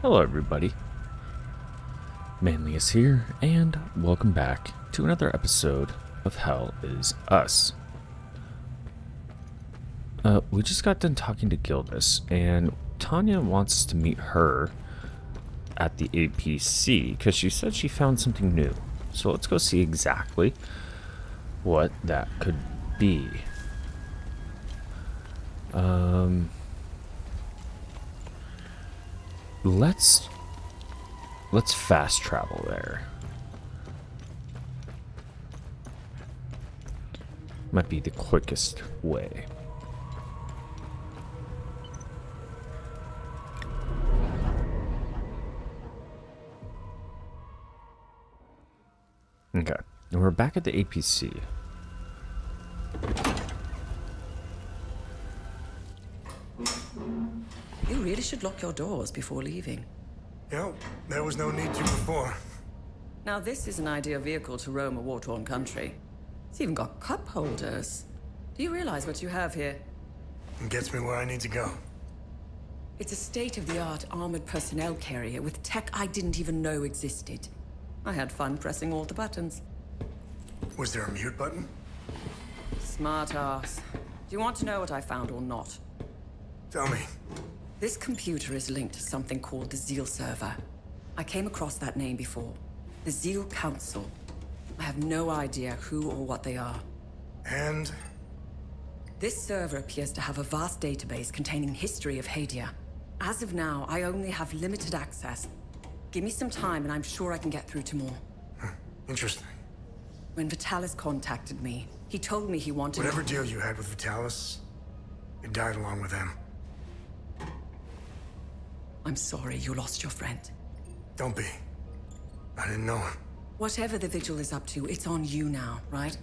Hello everybody, Manly is here, and welcome back to another episode of Hell Is Us. We just got done talking to Gildas, and Tanya wants us to meet her at the APC, because she said she found something new. So let's go see exactly what that could be. Let's fast travel there. Might be the quickest way. Okay, and we're back at the APC. You really should lock your doors before leaving. Yeah, there was no need to before. Now this is an ideal vehicle to roam a war-torn country. It's even got cup holders. Do you realize what you have here? It gets me where I need to go. It's a state-of-the-art armored personnel carrier with tech I didn't even know existed. I had fun pressing all the buttons. Was there a mute button? Smart ass. Do you want to know what I found or not? Tell me. This computer is linked to something called the Zeal server. I came across that name before. The Zeal Council. I have no idea who or what they are. And? This server appears to have a vast database containing history of Hadea. As of now, I only have limited access. Give me some time and I'm sure I can get through to more. Interesting. When Vitalis contacted me, he told me he wanted... Whatever deal you had with Vitalis, it died along with him. I'm sorry you lost your friend. Don't be. I didn't know him. Whatever the Vigil is up to, it's on you now, right?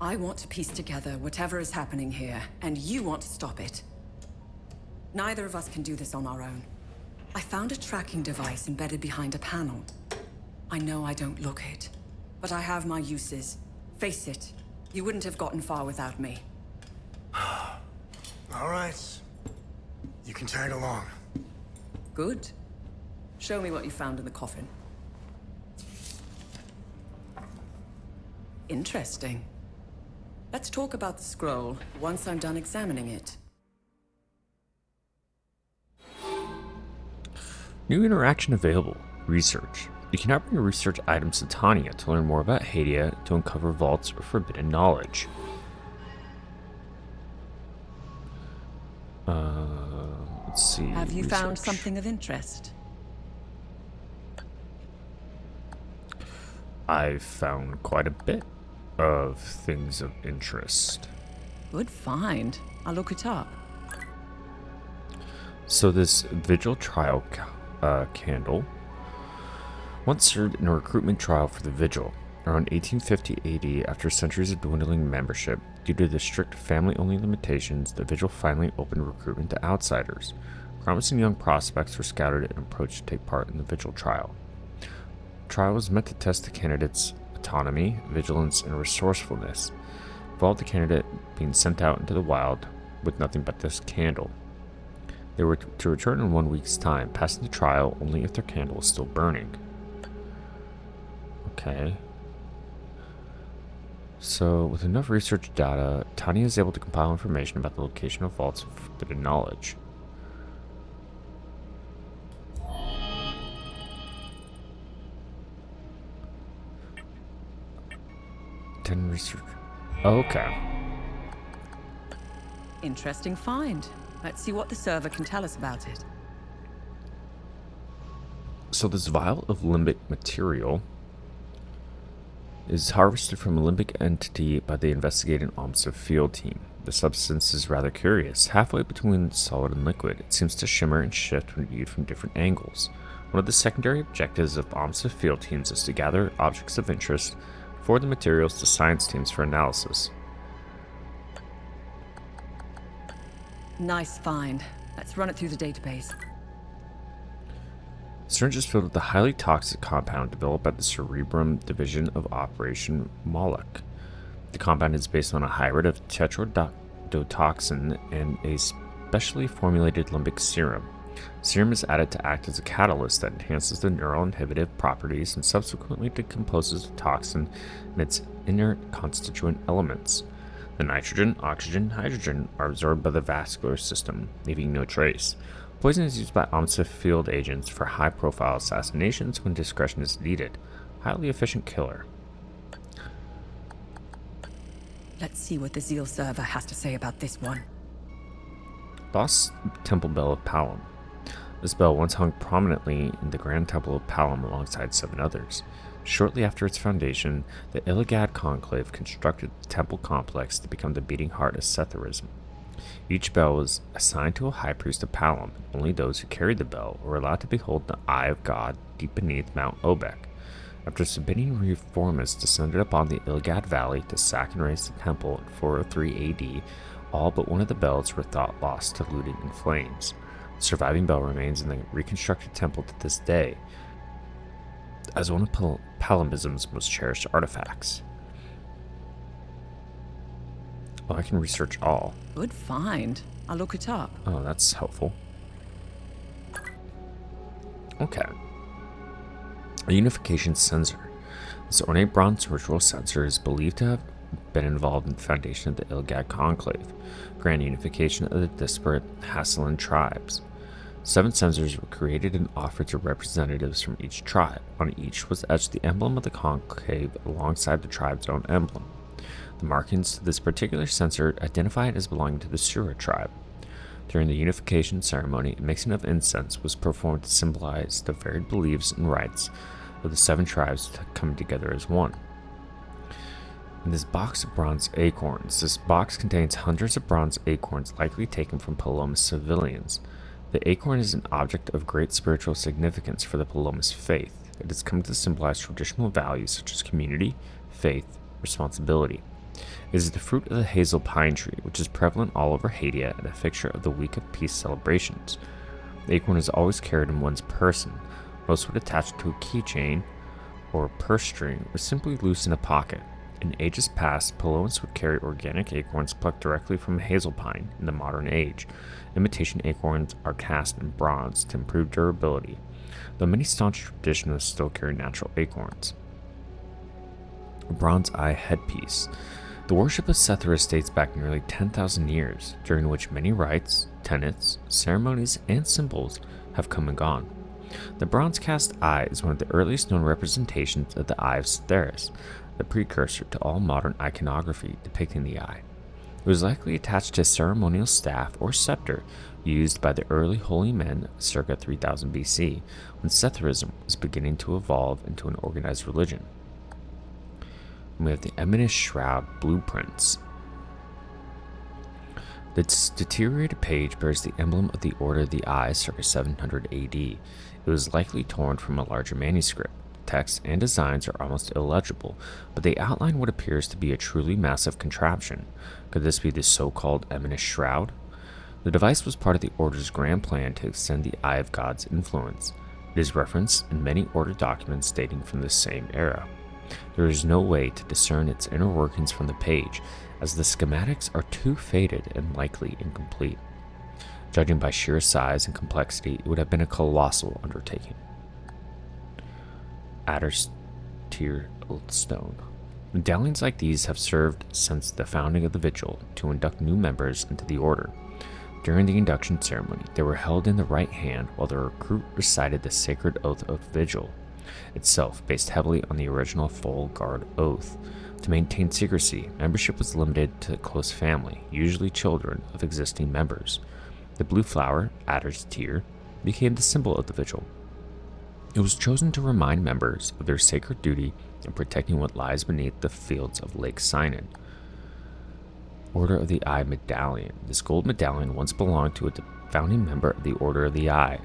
I want to piece together whatever is happening here, and you want to stop it. Neither of us can do this on our own. I found a tracking device embedded behind a panel. I know I don't look it, but I have my uses. Face it, you wouldn't have gotten far without me. All right. You can tag along. Good. Show me what you found in the coffin. Interesting. Let's talk about the scroll once I'm done examining it. New interaction available. Research. You can now bring your research items to Tanya to learn more about Hadea, to uncover vaults or forbidden knowledge. Let's see. Have you found something of interest? I've found quite a bit of things of interest. Good find. I'll look it up. So this Vigil trial candle once served in a recruitment trial for the Vigil. Around 1850 AD, after centuries of dwindling membership, due to the strict family-only limitations, the Vigil finally opened recruitment to outsiders. Promising young prospects were scouted and approached to take part in the Vigil trial. The trial was meant to test the candidates' autonomy, vigilance, and resourcefulness, involved the candidate being sent out into the wild with nothing but this candle. They were to return in 1 week's time, passing the trial only if their candle was still burning. Okay. So, with enough research data, Tanya is able to compile information about the location of vaults of forbidden knowledge. Research. Okay. Interesting find. Let's see what the server can tell us about it. So this vial of limbic material is harvested from a limbic entity by the investigating OMSA field team. The substance is rather curious. Halfway between solid and liquid, it seems to shimmer and shift when viewed from different angles. One of the secondary objectives of OMSA field teams is to gather objects of interest, forward the materials to science teams for analysis. Nice find. Let's run it through the database. The syringe is filled with a highly toxic compound developed by the Cerebrum Division of Operation Moloch. The compound is based on a hybrid of tetrodotoxin and a specially formulated limbic serum. Serum is added to act as a catalyst that enhances the neural inhibitive properties and subsequently decomposes the toxin and its inert constituent elements. The nitrogen, oxygen, and hydrogen are absorbed by the vascular system, leaving no trace. Poison is used by OMSA field agents for high-profile assassinations when discretion is needed. Highly efficient killer. Let's see what the Zeal server has to say about this one. Lost Temple Bell of Palom. This bell once hung prominently in the Grand Temple of Palom alongside 7 others. Shortly after its foundation, the Illigad Conclave constructed the temple complex to become the beating heart of Setharism. Each bell was assigned to a high priest of Palom, and only those who carried the bell were allowed to behold the Eye of God deep beneath Mount Obek. After Sabinian reformists descended upon the Illigad Valley to sack and raze the temple in 403 AD, all but one of the bells were thought lost to looting and flames. The surviving bell remains in the reconstructed temple to this day as one of Palomism's most cherished artifacts. Oh, I can research all. Good find. I'll look it up. Oh, that's helpful. Okay. A unification sensor. This ornate bronze ritual sensor is believed to have been involved in the foundation of the Ilgad Conclave, grand unification of the disparate Hasselan tribes. 7 sensors were created and offered to representatives from each tribe. On each was etched the emblem of the conclave alongside the tribe's own emblem. The markings to this particular sensor identify it as belonging to the Sura tribe. During the unification ceremony, a mixing of incense was performed to symbolize the varied beliefs and rites of the 7 tribes coming together as one. In this box of bronze acorns, this box contains hundreds of bronze acorns likely taken from Palomas civilians. The acorn is an object of great spiritual significance for the Palomas faith. It has come to symbolize traditional values such as community, faith, responsibility. It is the fruit of the hazel pine tree, which is prevalent all over Hadea and a fixture of the Week of Peace celebrations. The acorn is always carried in one's person. Most would attach it to a keychain or a purse string or simply loose in a pocket. In ages past, Palomas would carry organic acorns plucked directly from a hazel pine. In the modern age, imitation acorns are cast in bronze to improve durability, though many staunch traditionalists still carry natural acorns. A bronze eye headpiece. The worship of Setharis dates back nearly 10,000 years, during which many rites, tenets, ceremonies, and symbols have come and gone. The bronze cast eye is one of the earliest known representations of the Eye of Setharis, the precursor to all modern iconography depicting the eye. It was likely attached to a ceremonial staff or scepter used by the early holy men circa 3000 BC, when Setharism was beginning to evolve into an organized religion. And we have the Eminous Shroud blueprints. This deteriorated page bears the emblem of the Order of the Eye circa 700 AD. It was likely torn from a larger manuscript. Text and designs are almost illegible, but they outline what appears to be a truly massive contraption. Could this be the so-called Eminous Shroud? The device was part of the Order's grand plan to extend the Eye of God's influence. It is referenced in many Order documents dating from the same era. There is no way to discern its inner workings from the page, as the schematics are too faded and likely incomplete. Judging by sheer size and complexity, it would have been a colossal undertaking. Adder's Tear Stone. Medallions like these have served since the founding of the Vigil to induct new members into the Order. During the induction ceremony, they were held in the right hand while the recruit recited the sacred oath of Vigil, itself based heavily on the original Full Guard oath. To maintain secrecy, membership was limited to the close family, usually children of existing members. The blue flower, Adder's Tear, became the symbol of the Vigil. It was chosen to remind members of their sacred duty in protecting what lies beneath the fields of Lake Sinan. Order of the Eye Medallion. This gold medallion once belonged to a founding member of the Order of the Eye.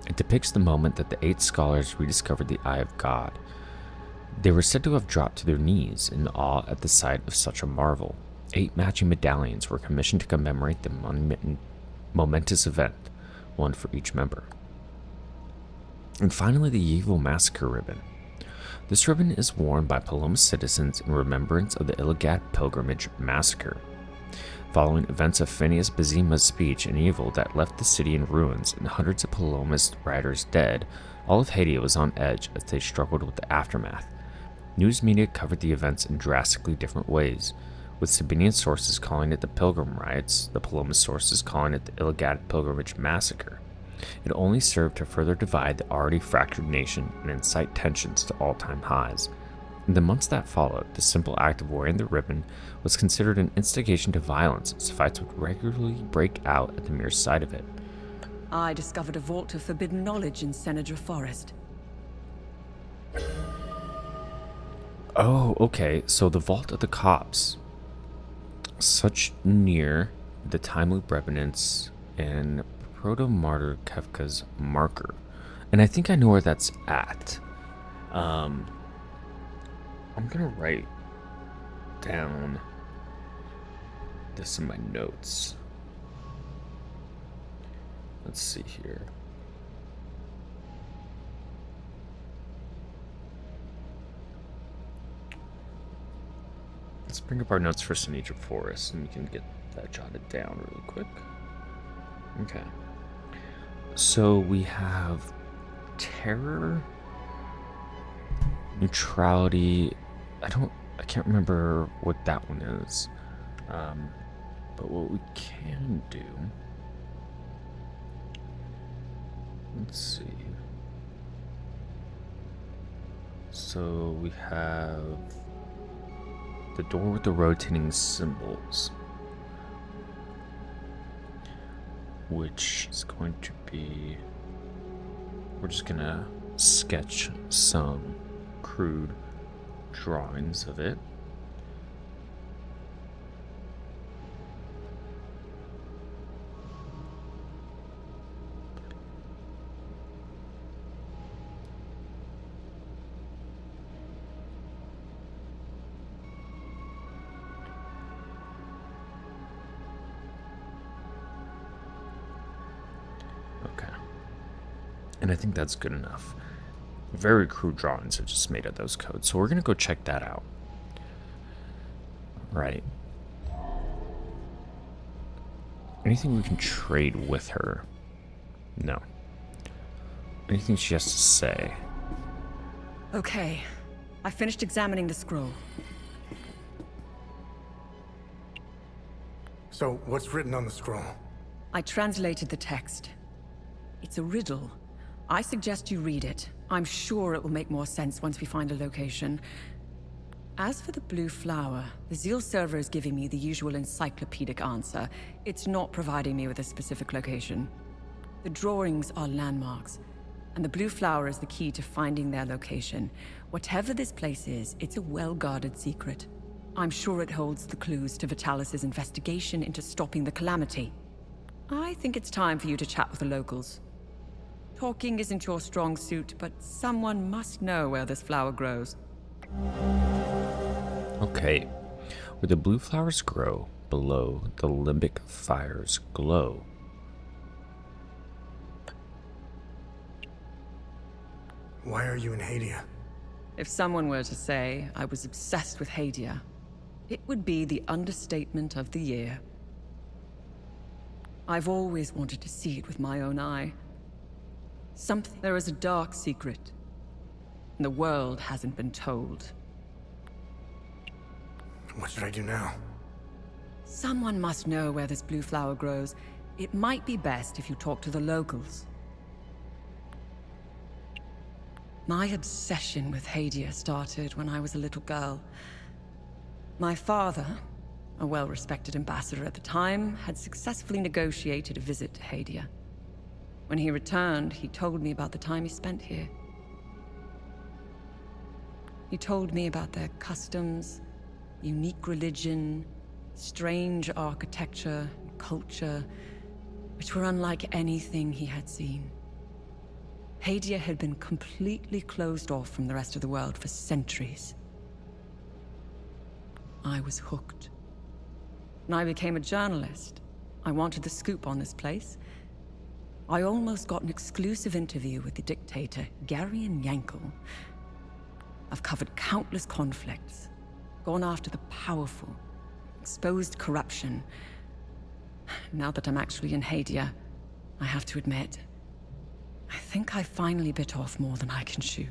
It depicts the moment that the 8 scholars rediscovered the Eye of God. They were said to have dropped to their knees in awe at the sight of such a marvel. 8 matching medallions were commissioned to commemorate the momentous event, one for each member. And finally, the Yevil Massacre Ribbon. This ribbon is worn by Paloma citizens in remembrance of the Illigad Pilgrimage Massacre. following events of Phineas Bazima's speech and evil that left the city in ruins and hundreds of Palomist riders dead. All of Hadea was on edge as they struggled with the aftermath. News media covered the events in drastically different ways, with Sabinian sources calling it the Pilgrim Riots, the Palomist sources calling it the Illigat Pilgrimage Massacre. It only served to further divide the already fractured nation and incite tensions to all-time highs. In the months that followed, the simple act of wearing the ribbon was considered an instigation to violence, as fights would regularly break out at the mere sight of it. I discovered a vault of forbidden knowledge in Senedra Forest. Oh, okay, so the Vault of the Cops. Such near the time loop revenants and Proto-Martyr Kefka's marker. And I think I know where that's at. I'm gonna write down this in my notes. Let's see here. Let's bring up our notes for Senedra Forest and we can get that jotted down really quick. Okay. So we have terror, neutrality. I can't remember what that one is. But what we can do, let's see. So we have the door with the rotating symbols, which is going to be, we're just gonna sketch some crude drawings of it. Okay. And I think that's good enough. Very crude drawings are just made of those codes. So we're going to go check that out. Right. Anything we can trade with her? No. Anything she has to say? Okay. I finished examining the scroll. So, what's written on the scroll? I translated the text. It's a riddle. I suggest you read it. I'm sure it will make more sense once we find a location. As for the blue flower, the Zeal server is giving me the usual encyclopedic answer. It's not providing me with a specific location. The drawings are landmarks, and the blue flower is the key to finding their location. Whatever this place is, it's a well-guarded secret. I'm sure it holds the clues to Vitalis' investigation into stopping the Calamity. I think it's time for you to chat with the locals. Talking isn't your strong suit, but someone must know where this flower grows. Okay. Where the blue flowers grow, below the limbic fires glow. Why are you in Hadea? If someone were to say I was obsessed with Hadea, it would be the understatement of the year. I've always wanted to see it with my own eye. There is a dark secret, and the world hasn't been told. What should I do now? Someone must know where this blue flower grows. It might be best if you talk to the locals. My obsession with Hadea started when I was a little girl. My father, a well-respected ambassador at the time, had successfully negotiated a visit to Hadea. When he returned, he told me about the time he spent here. He told me about their customs, unique religion, strange architecture, and culture, which were unlike anything he had seen. Hadea had been completely closed off from the rest of the world for centuries. I was hooked. When I became a journalist, I wanted the scoop on this place. I almost got an exclusive interview with the dictator, Garion Yankel. I've covered countless conflicts, gone after the powerful, exposed corruption, Now that I'm actually in Hadea, I have to admit, I think I finally bit off more than I can chew.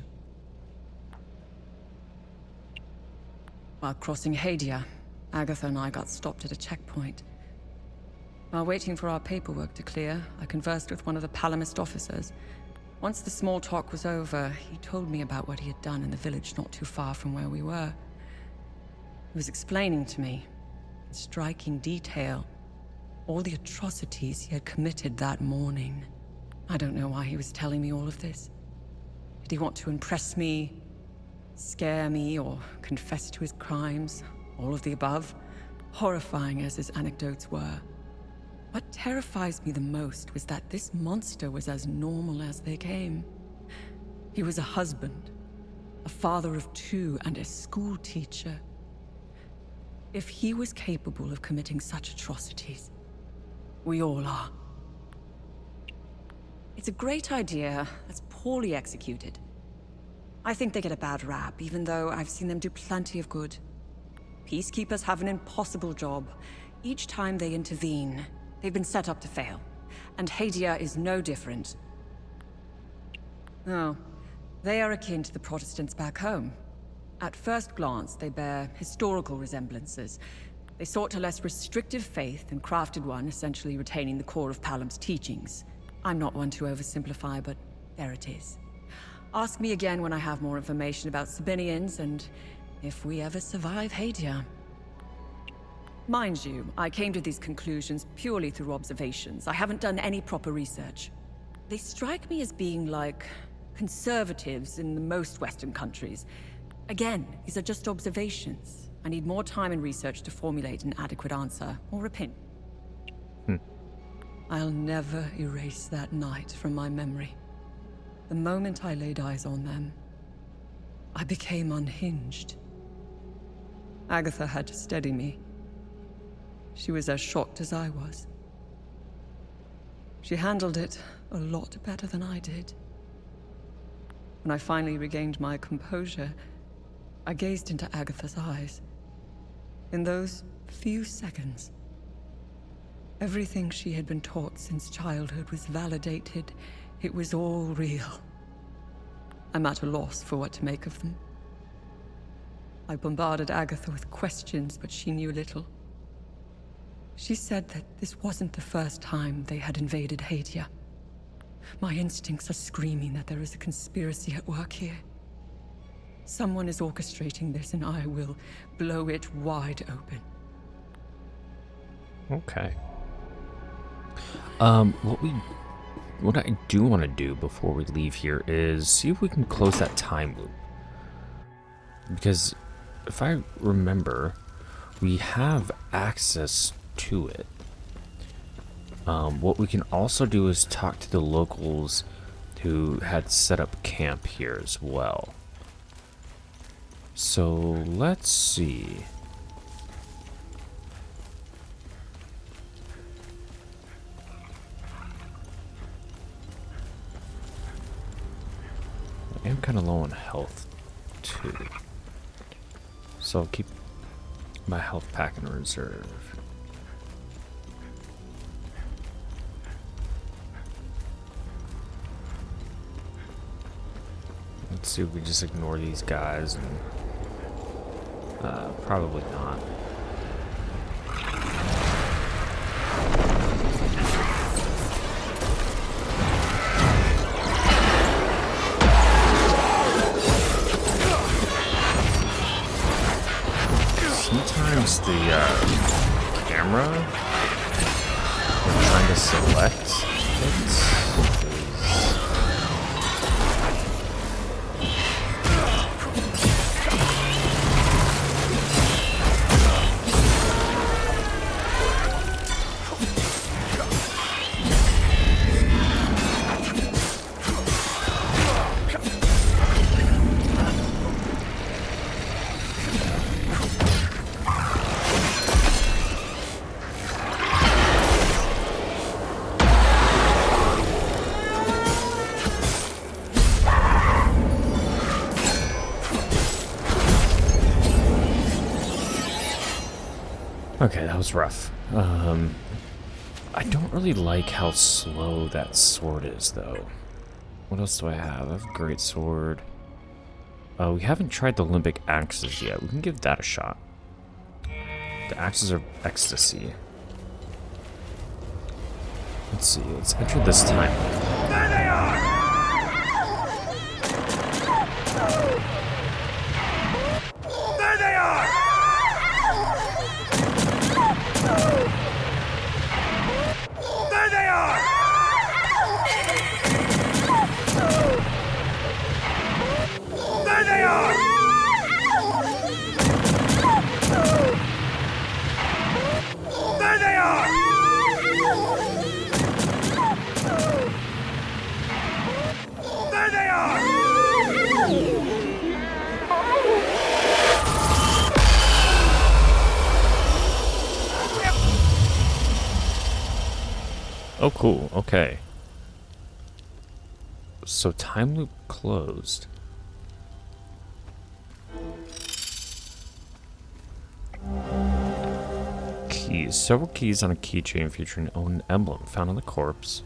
While crossing Hadea, Agatha and I got stopped at a checkpoint. While waiting for our paperwork to clear, I conversed with one of the Palamist officers. Once the small talk was over, he told me about what he had done in the village not too far from where we were. He was explaining to me, in striking detail, all the atrocities he had committed that morning. I don't know why he was telling me all of this. Did he want to impress me, scare me, or confess to his crimes? All of the above, horrifying as his anecdotes were. What terrifies me the most was that this monster was as normal as they came. He was a husband, a father of 2, and a school teacher. If he was capable of committing such atrocities, we all are. It's a great idea that's poorly executed. I think they get a bad rap, even though I've seen them do plenty of good. Peacekeepers have an impossible job. Each time they intervene, they've been set up to fail. And Hadea is no different. Oh, they are akin to the Protestants back home. At first glance, they bear historical resemblances. They sought a less restrictive faith and crafted one, essentially retaining the core of Palam's teachings. I'm not one to oversimplify, but there it is. Ask me again when I have more information about Sabinians and if we ever survive Hadea. Mind you, I came to these conclusions purely through observations. I haven't done any proper research. They strike me as being like conservatives in the most Western countries. Again, these are just observations. I need more time and research to formulate an adequate answer, or opinion. I'll never erase that night from my memory. The moment I laid eyes on them, I became unhinged. Agatha had to steady me. She was as shocked as I was. She handled it a lot better than I did. When I finally regained my composure, I gazed into Agatha's eyes. In those few seconds, everything she had been taught since childhood was validated. It was all real. I'm at a loss for what to make of them. I bombarded Agatha with questions, but she knew little. She said that this wasn't the first time they had invaded Hadea. My instincts are screaming that there is a conspiracy at work here. Someone is orchestrating this, and I will blow it wide open. Okay. What I do want to do before we leave here is see if we can close that time loop. Because if I remember, we have access to it. What we can also do is talk to the locals who had set up camp here as well. So let's see. I am kind of low on health too, so I'll keep my health pack in reserve. Let's see if we just ignore these guys and probably not. Sometimes the camera when trying to select things Okay, that was rough. I don't really like how slow that sword is, though. What else do I have? I have a great sword. We haven't tried the limbic axes yet. We can give that a shot. The axes are ecstasy. Let's see. Let's enter this time. There they are! There they are! There they are! There they are! There they are! There they are! Oh, cool. Okay. So time loop closed. Keys. Several keys on a keychain featuring an own emblem found on the corpse.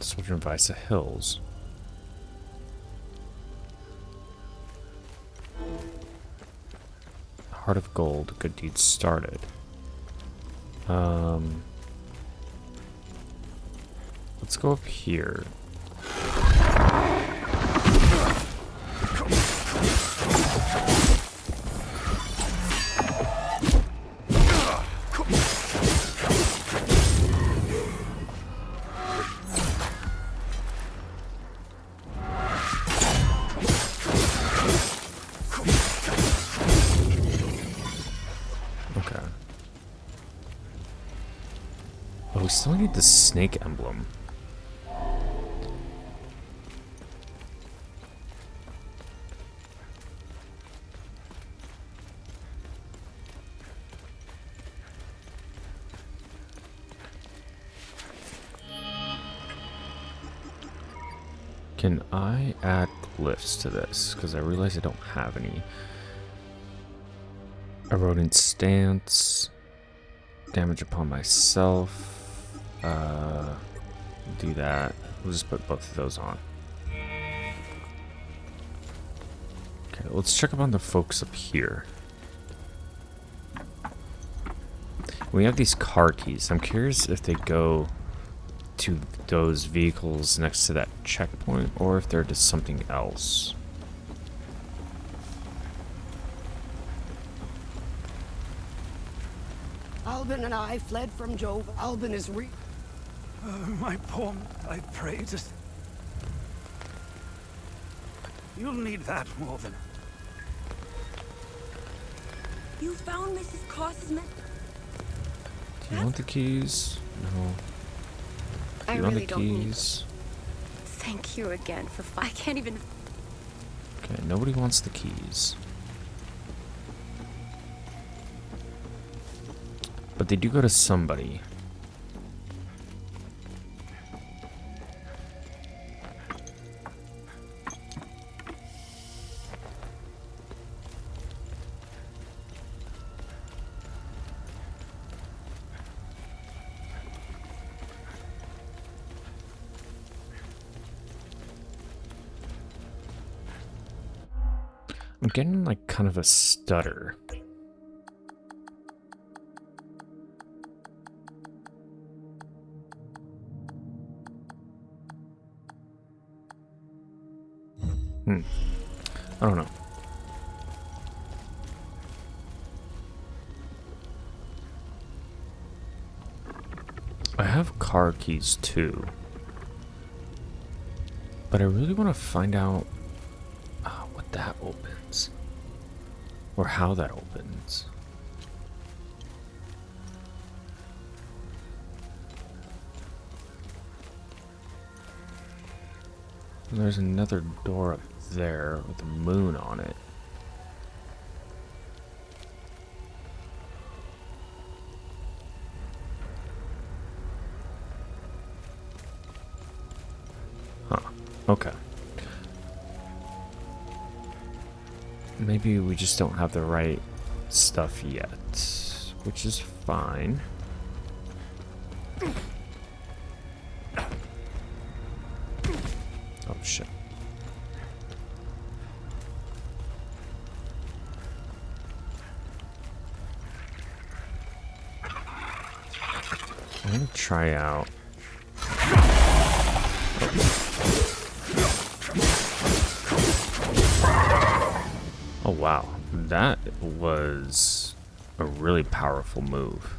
Soldier and Visa Hills. Heart of Gold. Good deeds started. Let's go up here. Okay. Oh, we still need the snake emblem. Can I add glyphs to this? Because I realize I don't have any. Eroding stance. Damage upon myself. Do that. We'll just put both of those on. Okay, let's check up on the folks up here. We have these car keys. I'm curious if they go to those vehicles next to that checkpoint or if they're to something else. Albin and I fled from Jove. Albin is My poem, I pray to... You'll need that more than... You found Mrs. Cross's men. Do you want the keys? No. I You want really the don't need them. keys? Thank you again for... I can't even... Okay, nobody wants the keys. But they do go to somebody. I'm getting like kind of a stutter. I don't know. I have car keys too. But I really want to find out what that opens. Or how that opens. And there's another door up there with a moon on it. Huh. Okay. Maybe we just don't have the right stuff yet, which is fine. Oh, shit. I'm gonna try out. Oh wow, that was a really powerful move.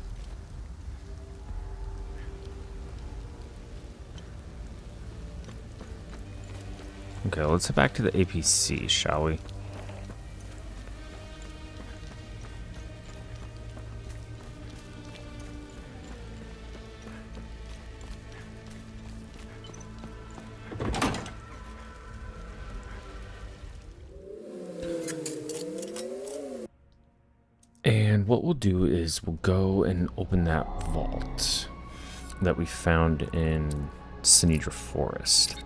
Okay, let's head back to the APC, shall we? And what we'll do is we'll go and open that vault that we found in Sinedra Forest.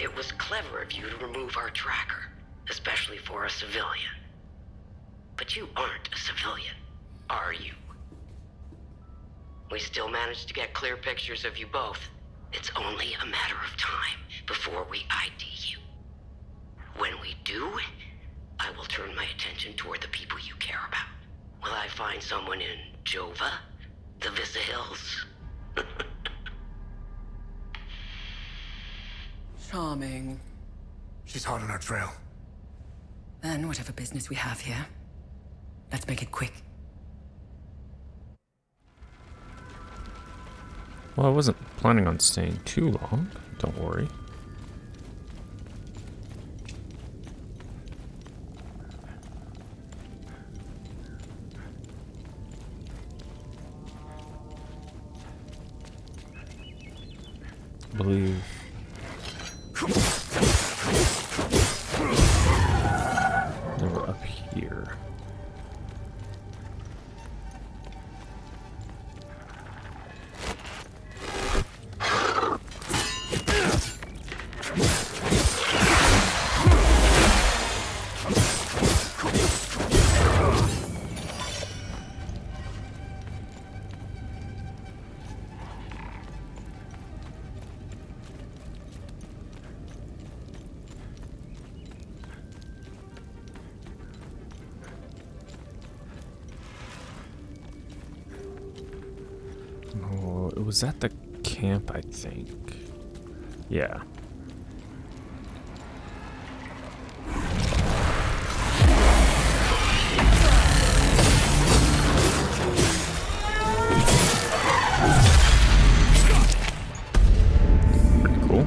It was clever of you to remove our tracker, especially for a civilian. But you aren't a civilian, are you? We still managed to get clear pictures of you both. It's only a matter of time before we ID you. When we do, I will turn my attention toward the people you care about. Will I find someone in Jova? The Vista Hills? Charming. She's hot on our trail. Then whatever business we have here, let's make it quick. Well, I wasn't planning on staying too long. Don't worry. I believe they were up here. Oh, it was at the camp, I think. Yeah. Pretty cool.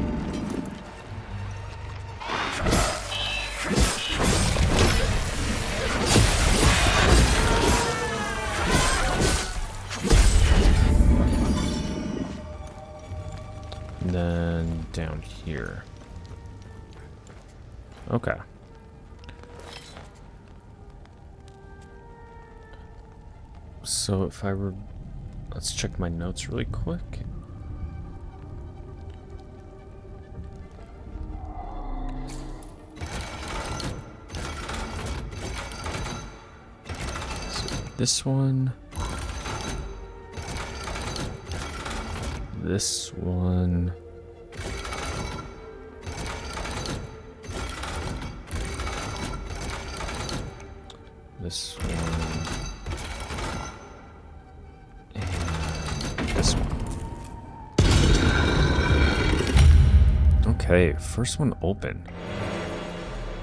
And then down here. Okay. So if I were... Let's check my notes really quick. So this one. This one. This one. And this one. Okay, first one open.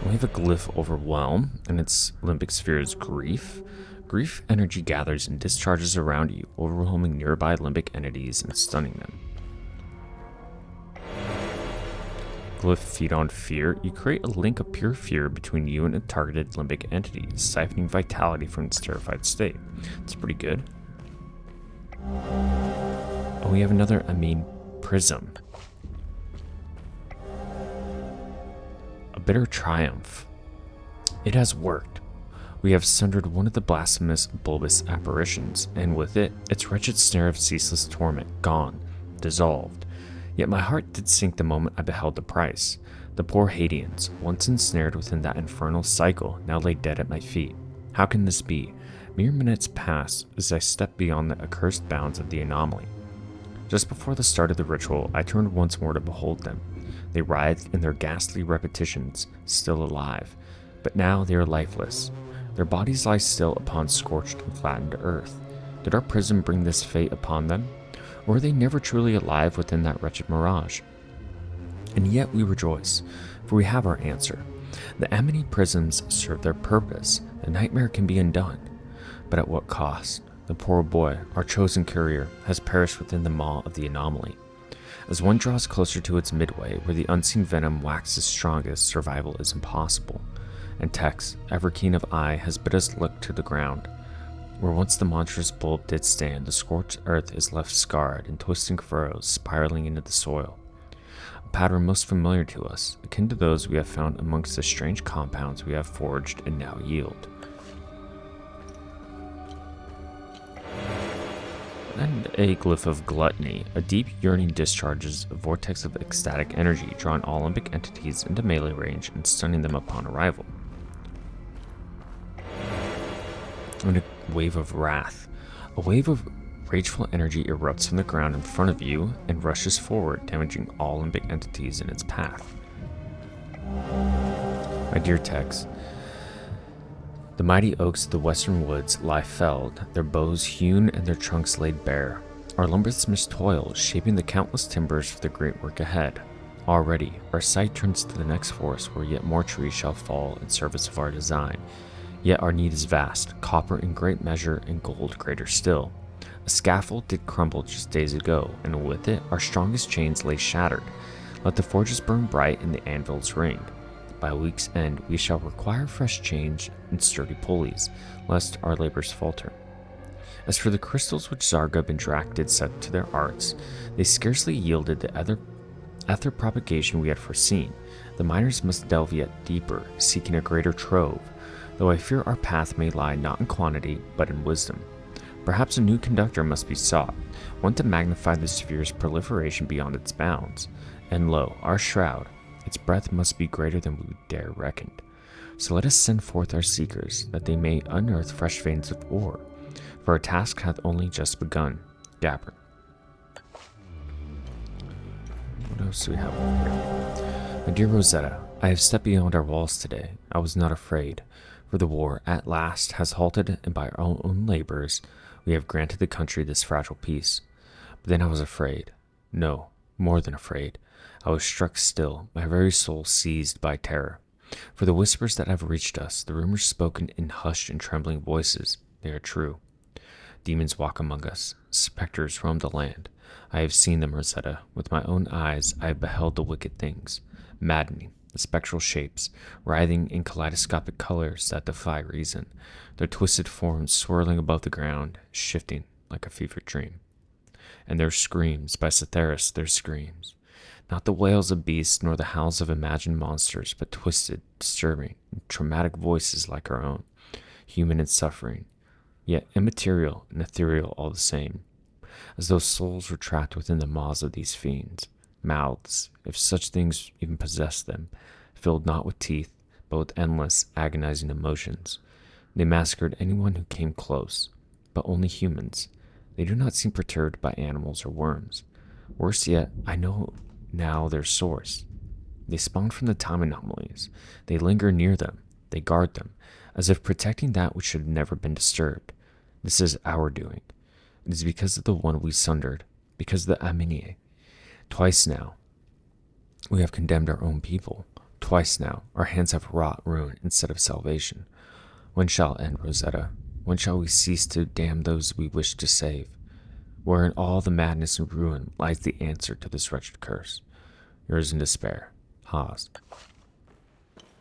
We have a glyph Overwhelm, and its limbic sphere is Grief. Grief energy gathers and discharges around you, overwhelming nearby limbic entities and stunning them. Glyph Feed on Fear. You create a link of pure fear between you and a targeted limbic entity, siphoning vitality from its terrified state. It's pretty good. Oh, we have another Amine Prism. A Bitter Triumph. It has worked. We have sundered one of the blasphemous bulbous apparitions, and with it, its wretched snare of ceaseless torment gone, dissolved. Yet my heart did sink the moment I beheld the price. The poor Hadeans, once ensnared within that infernal cycle, now lay dead at my feet. How can this be? Mere minutes pass as I step beyond the accursed bounds of the anomaly. Just before the start of the ritual, I turned once more to behold them. They writhed in their ghastly repetitions, still alive, but now they are lifeless. Their bodies lie still upon scorched and flattened earth. Did our prison bring this fate upon them? Or were they never truly alive within that wretched mirage? And yet we rejoice, for we have our answer. The Amity prisons serve their purpose. The nightmare can be undone. But at what cost? The poor boy, our chosen courier, has perished within the maw of the anomaly. As one draws closer to its midway, where the unseen venom waxes strongest, survival is impossible. And Tex, ever keen of eye, has bid us look to the ground. Where once the monstrous bulb did stand, the scorched earth is left scarred in twisting furrows spiraling into the soil. A pattern most familiar to us, akin to those we have found amongst the strange compounds we have forged and now yield. And a glyph of gluttony. A deep yearning discharges a vortex of ecstatic energy, drawing all limbic entities into melee range and stunning them upon arrival. And a wave of wrath. A wave of rageful energy erupts from the ground in front of you and rushes forward, damaging all limbic entities in its path. My dear Tex, the mighty oaks of the western woods lie felled, their boughs hewn and their trunks laid bare. Our lumbersmiths toil, shaping the countless timbers for the great work ahead. Already, our sight turns to the next forest where yet more trees shall fall in service of our design. Yet our need is vast, copper in great measure and gold greater still. A scaffold did crumble just days ago, and with it our strongest chains lay shattered. Let the forges burn bright and the anvils ring. By week's end we shall require fresh chains and sturdy pulleys, lest our labors falter. As for the crystals which Zargub and Drac did set to their arts, they scarcely yielded the ether propagation we had foreseen. The miners must delve yet deeper, seeking a greater trove, though I fear our path may lie not in quantity, but in wisdom. Perhaps a new conductor must be sought, one to magnify the sphere's proliferation beyond its bounds. And lo, our shroud, its breadth must be greater than we dare reckon. So let us send forth our seekers, that they may unearth fresh veins of ore, for our task hath only just begun. Gabber. What else do we have over here? My dear Rosetta, I have stepped beyond our walls today. I was not afraid, for the war at last has halted, and by our own labors we have granted the country this fragile peace. But then I was afraid. No, more than afraid. I was struck still, my very soul seized by terror. For the whispers that have reached us, the rumors spoken in hushed and trembling voices, they are true. Demons walk among us, specters roam the land. I have seen them, Rosetta. With my own eyes I have beheld the wicked things, maddening, the spectral shapes, writhing in kaleidoscopic colors that defy reason, their twisted forms swirling above the ground, shifting like a fevered dream. And their screams, by Cytheris, their screams. Not the wails of beasts nor the howls of imagined monsters, but twisted, disturbing, traumatic voices like our own, human and suffering, yet immaterial and ethereal all the same, as though souls were trapped within the maws of these fiends. Mouths, if such things even possessed them, filled not with teeth, but with endless, agonizing emotions. They massacred anyone who came close, but only humans. They do not seem perturbed by animals or worms. Worse yet, I know now their source. They spawn from the time anomalies. They linger near them. They guard them, as if protecting that which should have never been disturbed. This is our doing. It is because of the one we sundered, because of the Amini. Twice now, we have condemned our own people. Twice now, our hands have wrought ruin instead of salvation. When shall it end, Rosetta? When shall we cease to damn those we wish to save? Where in all the madness and ruin lies the answer to this wretched curse? Yours in despair, Haas.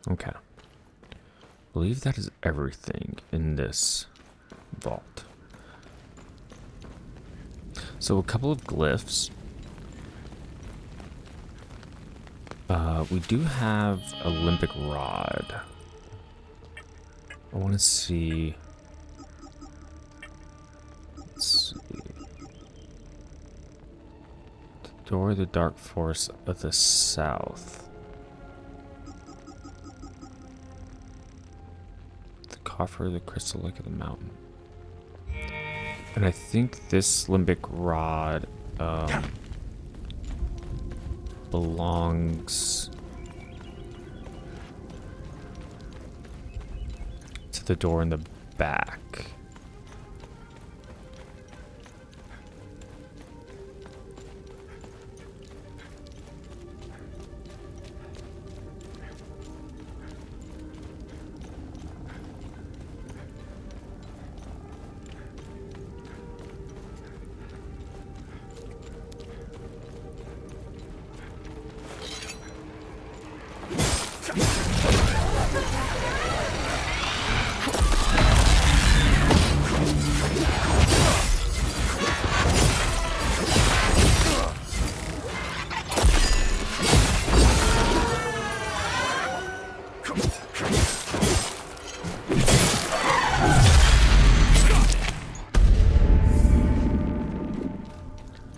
Okay. I believe that is everything in this vault. So a couple of glyphs. We do have a limbic rod. I want to see. Let's see. The door of the dark forest of the south. The coffer of the crystal lake of the mountain. And I think this limbic rod belongs to the door in the back.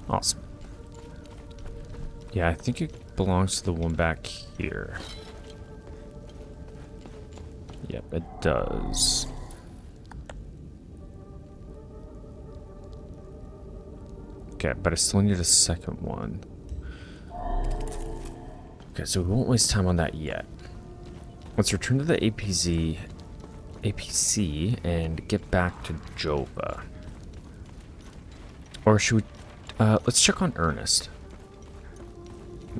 Awesome. Yeah, I think it belongs to the one back here. Yep, it does. Okay, but I still need a second one. Okay, so we won't waste time on that yet. Let's return to the APC and get back to Jova. Or should we... let's check on Ernest.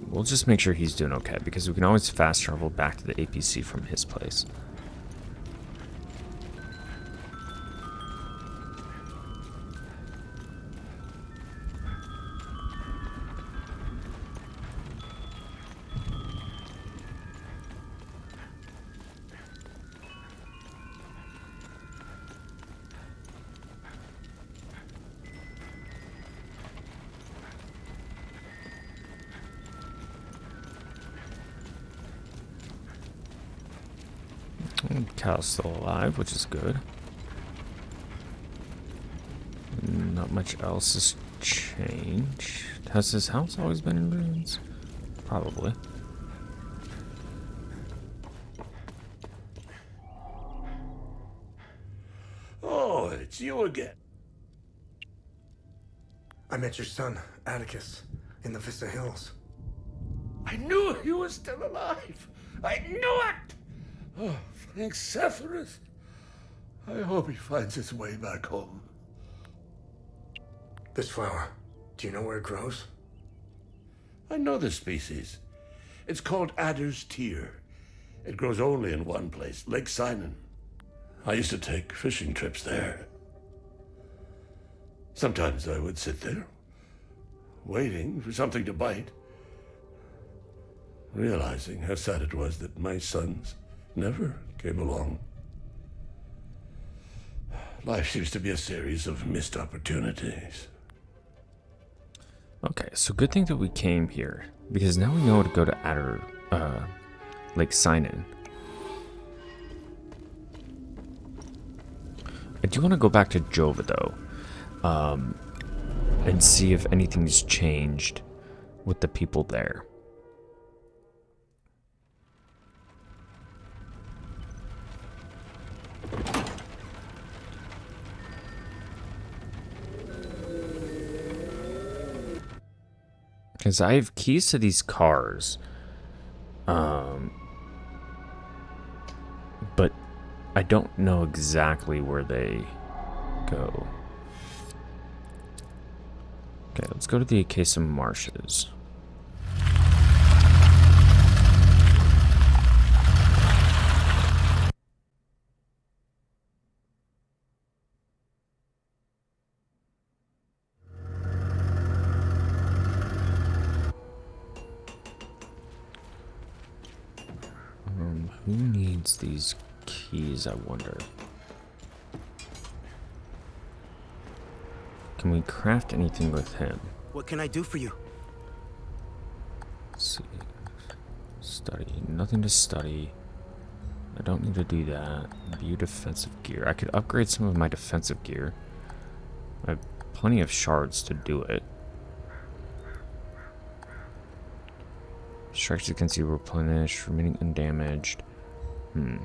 We'll just make sure he's doing okay, because we can always fast travel back to the APC from his place. Cal's still alive, which is good. Not much else has changed. Has his house always been in ruins? Probably. Oh, it's you again. I met your son, Atticus, in the Vista Hills. I knew he was still alive. I knew it! Oh, thanks, Sephiroth. I hope he finds his way back home. This flower, do you know where it grows? I know the species. It's called Adder's Tear. It grows only in one place, Lake Sinon. I used to take fishing trips there. Sometimes I would sit there, waiting for something to bite, realizing how sad it was that my sons never came along. Life seems to be a series of missed opportunities. Okay, so good thing that we came here, because now we know to go to Adder, Lake Sinon. I do want to go back to Jova, though, and see if anything's changed with the people there. Because I have keys to these cars. But I don't know exactly where they go. Okay, let's go to the Acacia Marshes. Who needs these keys, I wonder? Can we craft anything with him? What can I do for you? Let's see. Study. Nothing to study. I don't need to do that. View defensive gear. I could upgrade some of my defensive gear. I have plenty of shards to do it. Strikes against you replenish, remaining undamaged. We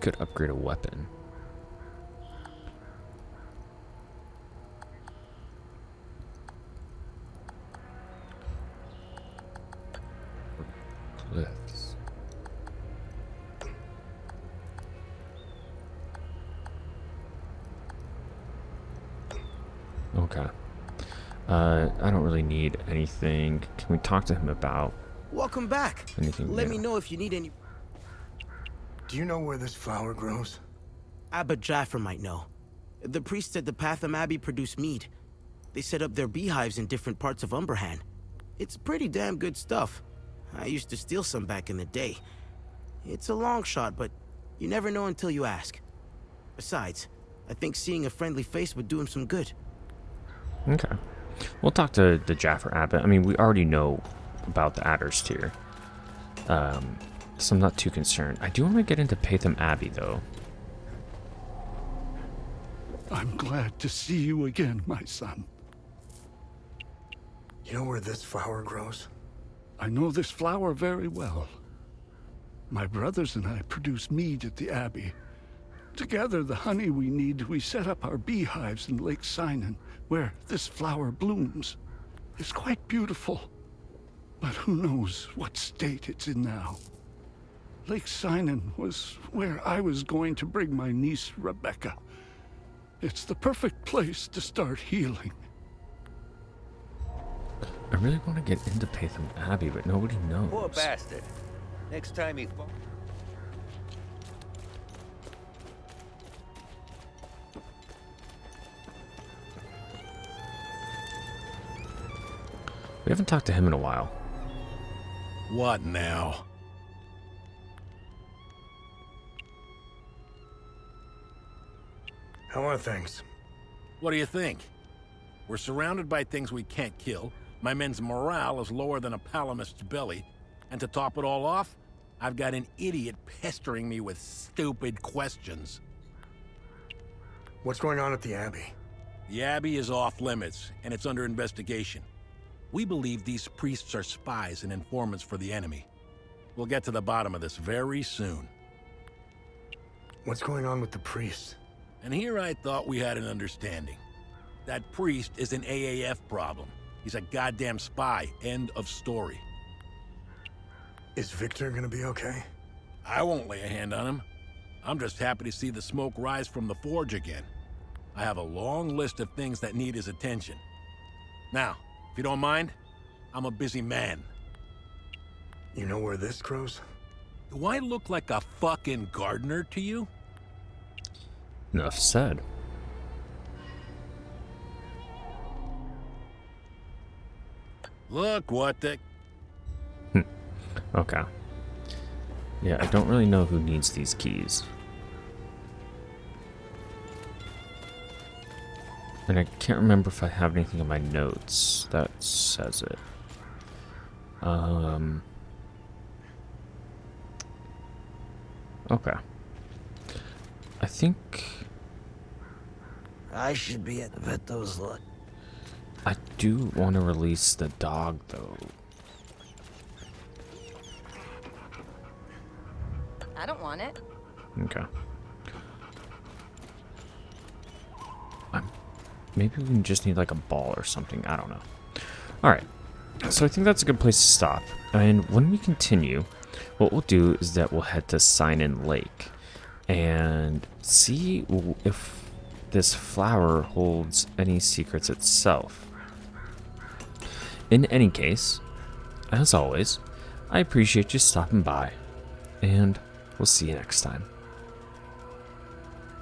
could upgrade a weapon. Cliffs. Okay. I don't really need anything. Can we talk to him about Welcome back. anything? Let me know if you need any. Do you know where this flower grows? Abbot Jaffer might know. The priests at the Patham Abbey produce mead. They set up their beehives in different parts of Umberhan. It's pretty damn good stuff. I used to steal some back in the day. It's a long shot, but you never know until you ask. Besides, I think seeing a friendly face would do him some good. Okay. We'll talk to the Jaffer Abbot. I mean, we already know about the Adder's Tier. So I'm not too concerned. I do want to get into Patham Abbey, though. I'm glad to see you again, my son. You know where this flower grows? I know this flower very well. My brothers and I produce mead at the Abbey. Together, the honey we need, we set up our beehives in Lake Sinan, where this flower blooms. It's quite beautiful, but who knows what state it's in now. Lake Sinan was where I was going to bring my niece, Rebecca. It's the perfect place to start healing. I really want to get into Patham Abbey, but nobody knows. Poor bastard. Next time he... We haven't talked to him in a while. What now? How are things? What do you think? We're surrounded by things we can't kill. My men's morale is lower than a palamist's belly. And to top it all off, I've got an idiot pestering me with stupid questions. What's going on at the Abbey? The Abbey is off limits, and it's under investigation. We believe these priests are spies and informants for the enemy. We'll get to the bottom of this very soon. What's going on with the priests? And here I thought we had an understanding. That priest is an AAF problem. He's a goddamn spy. End of story. Is Victor gonna be okay? I won't lay a hand on him. I'm just happy to see the smoke rise from the forge again. I have a long list of things that need his attention. Now, if you don't mind, I'm a busy man. You know where this grows? Do I look like a fucking gardener to you? Enough said. Look what the... Okay. Yeah, I don't really know who needs these keys. And I can't remember if I have anything in my notes that says it. Okay. I think I should be at the vet those look. I do want to release the dog, though. I don't want it. Okay. Maybe we can just need like a ball or something. I don't know. Alright. So I think that's a good place to stop. And when we continue, what we'll do is that we'll head to Sinan Lake and see if this flower holds any secrets itself. In any case, as always, I appreciate you stopping by, and we'll see you next time.